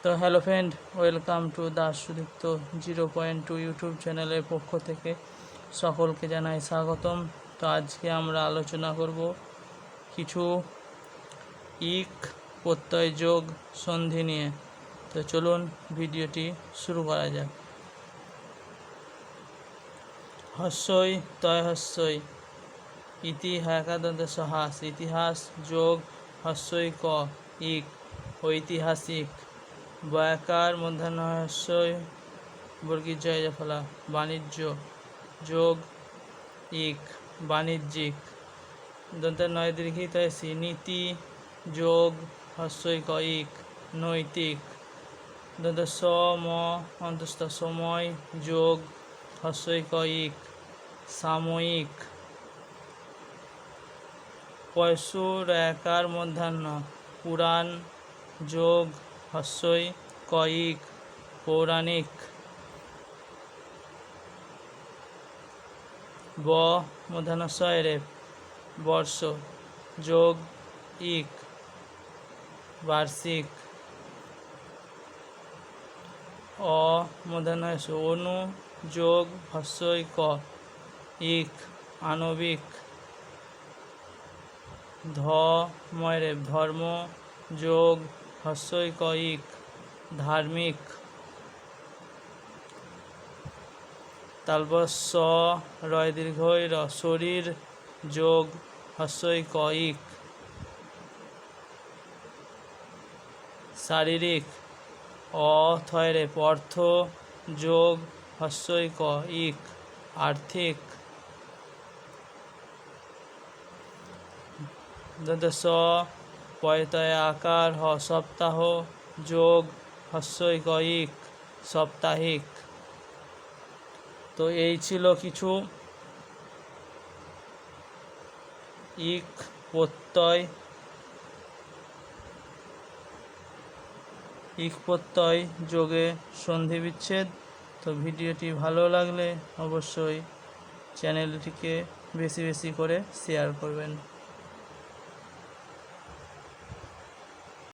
তো hello friend, welcome to Das Sudipta 0.2 YouTube চ্যানেলের পক্ষ থেকে সকলকে জানাই স্বাগতম। তো আজকে আমরা আলোচনা করব কিছু ইক প্রত্যয় যোগ সন্ধি নিয়ে। তো চলুন ভিডিওটি শুরু করা যাক। হস্যই তয় হস্যই ইতিহাস হাস ইতিহাস যোগ হস্যই ক ইক ঐতিহাসিক বয়াকার মূর্ধন্য হস্যই বর্গীয় জয় ফলা বাণিজ্য যোগ ইক বাণিজ্যিক দন্তের নয় দীর্ঘিত নীতি যোগ হস্যই ক ইক নৈতিক দন্ত সম অন্তস্থ সময় যোগ হস্যই ক ইক সাময়িক পয়সুর একার মধ্যাহ্ন পুরাণ যোগ হস্যই ক ইক পৌরাণিক ব মধ্যাহ্নস্বয় রেপ বর্ষ যোগ ইক বার্ষিক অ মধ্যাহ্ন অনু যোগ হস্যই ক ইক আণবিক ধ ময়রে ধর্ম যোগ হস্যই ক ইক ধার্মিক তালবস স রয় দীর্ঘই র শরীর যোগ হস্যই ক ইক শারীরিক অ থয়রে অর্থ যোগ হস্যই ক ইক আর্থিক দন্ত স পয়তয় আকার হ সপ্তাহ যোগ হস্যই ক ইক সাপ্তাহিক। তো এই ছিল কিছু ইক প্রত্যয় যোগে সন্ধি বিচ্ছেদ। তো ভিডিওটি ভালো লাগলে অবশ্যই চ্যানেলটিকে বেশি বেশি করে শেয়ার করবেন।